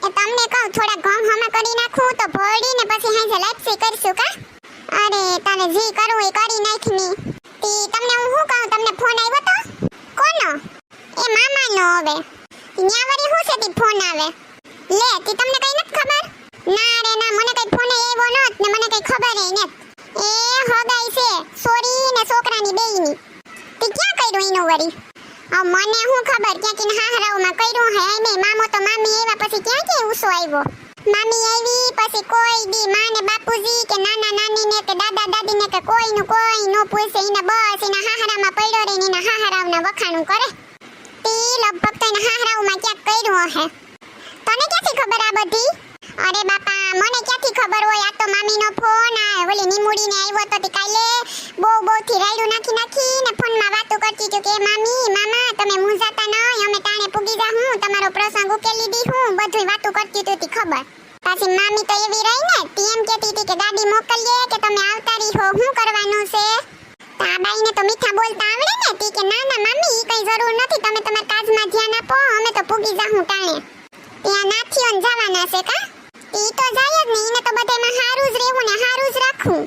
એ તમને કહું થોડા ઘઉં હમા કરી નાખું તો ભળીને પછી હાંજે લાપસી કરશું કા? અરે તને જી કરવું એ કરી નાખ ની. તી તમને હું શું કહું, તમને ફોન આવ્યો તો? કોનો? એ મામાનો હવે. ન્યા વળી હું છે તી ફોન આવે? લે તી તમને કઈ નથી ખબર? ના રે ના, મને કઈ ફોન આવ્યો નત ને મને કઈ ખબર ય નત. એ હગાઈ છે સોરી ને છોકરાની બેયની. તી ક્યાં કર્યું એનું વળી? મને હું ખબર ક્યાંક ને હાહરાઓમાં કર્યું હે ને. મામો તો મામી આવ્યા પછી ક્યાં કે ઉસો આવ્યો. મામી આવી પછી કોઈ દી માને બાપુજી કે નાના નાની ને કે દાદા દાદી ને કે કોઈનું કોઈ નો પૂછે. એને બસ એના હાહરામાં પડ્યો રે ને એના હાહરાઓના વખાણું કરે. તી લગભગ તો એના હાહરાઓમાં ક્યાંક કર્યું હે. તને ક્યાંથી ખબર આ બધી? અરે બાપા મને ક્યાંથી ખબર હોય? આ તો મામીનો ફોન આ ઓલી નીમુડીને આવ્યો તો તે કાલે બહુ થી રાયડું નાખી ને ફોનમાં વાતો કરતી હતી કે મામી મામા તમે મૂંઝાતા નહીં, અમે તાણે પૂગી જા હું, તમારો પ્રસંગ ઉકેલી દી હું, બધુંય વાતો કરતી હતી ખબર. પાછી મામી તો એવી રહી ને તી એમ કહેતી હતી કે ગાડી મોકલીએ કે તમે આવતા રહી હો, શું કરવાનું છે? આ બાઈને તો મીઠા બોલતા આવડે ને. તી કે ના ના મામી ઈ કઈ જરૂર નથી, તમે તમારા કાજમાં ધ્યાન આપો, અમે તો પૂગી જા હું તાણે. ત્યાં નાથીઓને જવાના છે કા? ઈ તો જાય જ નહીં, એને તો બધામાં હારું જ રહેવું ને હારું જ રાખવું.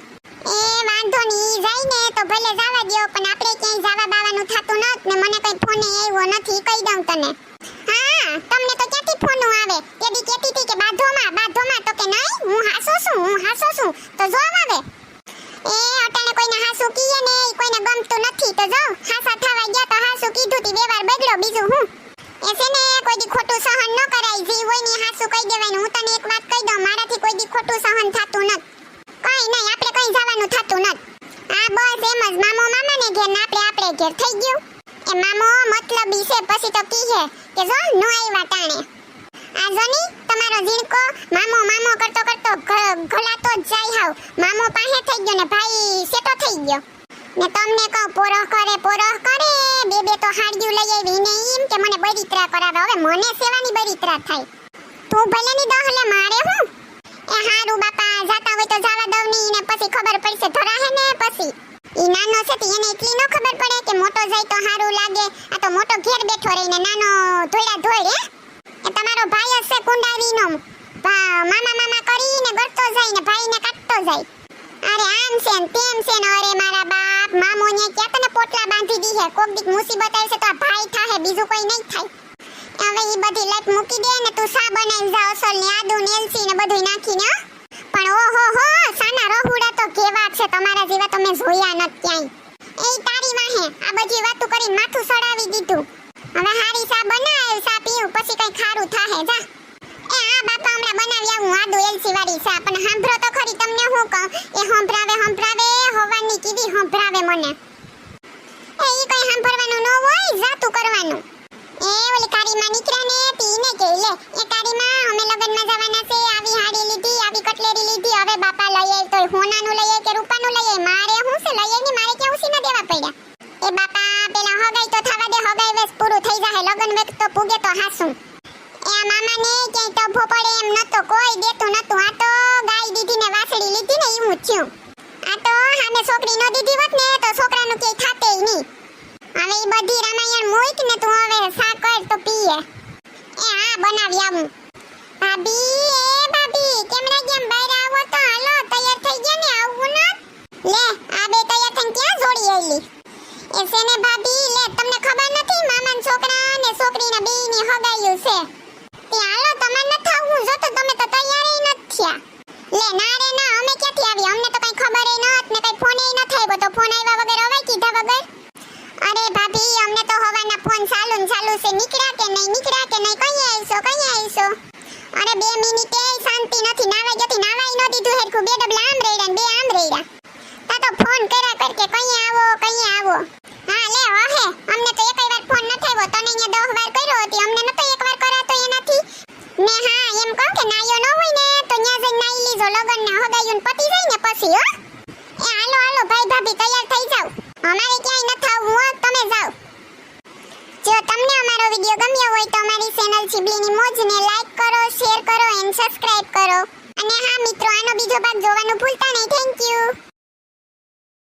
એ વાંધો નહીં, ઈ જાય ને તો ભલે જવા દ્યો, પણ આપણે ક્યાંય જવા બાવાનું થાતું નત ને મને કઈ ફોન આવ્યો નથી કહી દઉં તને. હા તમને તો ક્યાંથી ફોન આવે? તેદી કહેતી હતી કે બાધોમાં તો કે નહીં હું હાસો છું તો જોવા આવે. એ અટાણે કોઈને હાસુ કીએ ને ઈ કોઈને ગમતું નથી તો જો હાસા થવા ગયા તો હાસુ કીધું તી બે વાર બગડ્યો બીજું હું. એ છે ને કોઈ દી ખોટું સહન ન કરાય, જી હોય ને હાસુ કહી દેવાનું. હું તને એક વાત કહી દઉં, મારાથી કોઈ દી ખોટું સહન થાતું નત. કઈ નહીં આપણે કઈ જવાનું થાતું નત. આ બસ એમ જ મામો મામાને ઘેર ને આપણે ઘેર થઈ ગયું. એ મામો મતલબી છે પછી તો કીહે કે જો નો આવ્યા તાણે. આ જોની તમારો ઝીણકો મામો કરતો ગલાતો જ જાય હાવ. મામો પાસે થઈ ગયો ને ભાઈ સેટો થઈ ગયો. ને તમને કહું પોરહ કરે બે તો હાડ્યું લઈ આવી ને એમ કે મને બળિત્રા કરાવે. હવે મને સેવાની બળિત્રા થાય? તું ભલે ની દહલે મારે હું. એ હારું બાપા જાતા હોય તો જવા દઉં ની ને પછી ખબર પડશે ધરાહે ને પછી. ઈ નાનો છે તે એને એટલી ન ખબર પડે કે મોટો જાય તો હારું લાગે. આ તો મોટો ઘેર બેઠો રહીને નાનો ધોળા ધોળ હે. એ તમારો ભાઈ જ છે કુંડાવીનો મામા કરીને ગળતો જાય ને ભાઈને કાટતો જાય. અરે આમ છે ને તેમ છે ને. અરે મારા બાપ મામો ને ક્યાં તને પોટલા બાંધી દી હે. કોક દીક મુસીબત આવશે તો આ ભાઈ થાહે, બીજું કોઈ નહીં થાય. હવે ઈ બધી લાઈટ મૂકી દે ને તું સા બનાવી જા અસલ ને આદુ ને એલચી ને બધું નાખીને. પણ ઓહો હો સાના રોહુડા તો કેવા છે તમારા જેવા તો મેં જોયા નત ક્યાંય. એ તારી વાહે આ બધી વાતો કરીને માથું સડાવી દીધું. હવે હારી સા બનાવ, સા પીવું પછી કઈ ખારું થાહે જા. એ આ બાપા હમણાં બનાવી આવું આદુ એલચી વાળી સા. પણ સાંભળો તો ખરી તમને હું કહું. એ સંભળાવે હોવાની કીધી સંભળાવે મને. એ ઈ કઈ સાંભળવાનું ન હોય, જાતું કરવાનું. એ ઓલી કારીમાં નીકળ્યા ને તીને કે લે એ કારીમાં અમે લગનમાં જવાના છે, આવી હાડી લીધી, આવી કટલેરી લીધી, હવે બાપા લઈ આવ તો હોનાનું લઈ આવ કે રૂપાનું લઈ આવ? મારે હું છે લઈ આવની, મારે ક્યાં ઉસી ન દેવા પડ્યા. એ બાપા પેલા હગાઈ તો થવા દે, હગાઈ વેસ પૂરું થઈ જાહે, લગન વેક તો પૂગે તો હાસું. એ આ મામાને ક્યાંય તભો પડે એમ નતો, કોઈ દેતું નતું. આ તો ગાય દીધી ને વાસળી લીધી ને એવું થયું. આ તો હામે છોકરી નો દીધી હોત ને તો છોકરાનું ક્યાંય થાતેય નહીં. હવે ઈ બધી રામાયણ મૂક ને તું હવે સા કર તો પીએ. એ હા બનાવી આવું. ભાભી કેમ રાગ્યા? બહાર આવો તો હાલો, તૈયાર થઈ ગયા ને આવું ન? લે આ બે તૈયાર થઈને ક્યાં જોડી આઈલી? એ છે ને ભાભી, લે તમને ખબર નથી મામાના છોકરા ને છોકરીના બેયની હગાયું છે. તે હાલો તમાર ન થાવું જો તો તમે તો તૈયાર ય ન થયા. લે ના રે ના, અમે ક્યાંથી આવી? અમને તો કઈ ખબર ય નત ને કઈ ફોન ય ન થાય. તો ફોન આવ્યા વગર અવાય કીધા વગર? અરે ભાભી અમને તો હવાના ફોન ચાલુ છે. નીકળ્યા કે નહીં કઈ આવીશો? અરે 2 મિનિટે શાંતિ નથી. નાવા ગઈ નાવાય ન દીધું હેરખું. 2 ડબલા આમ રેડ્યા ને 2 આમ રેડ્યા. તા તો ફોન કર્યા કર કે કઈ આવો. હા લે હે અમને તો એકય વાર ફોન ન થયો. તને અહીંયા 10 વાર કર્યો હતી, અમને નતો એક વાર કરાતો એનાથી. ને હા એમ કહું કે નાયો ન હોય ને તો ન્યા જઈને નાઈ લીજો, લગન ને હગાયું પતી જાય ને પછી. હો એ હાલો ભાઈ ભાભી તૈયાર થઈ જાવ. અમારે ક્યાંય ન થાવું હો, તમે જાવ. જો તમને અમારો વિડિયો ગમ્યો હોય તો અમારી ચેનલ ચીબલીની મોજને લાઈક કરો, શેર કરો એન્ડ સબસ્ક્રાઇબ કરો. અને હા મિત્રો, આનો બીજો ભાગ જોવાનું ભૂલતા નહીં. Thank you.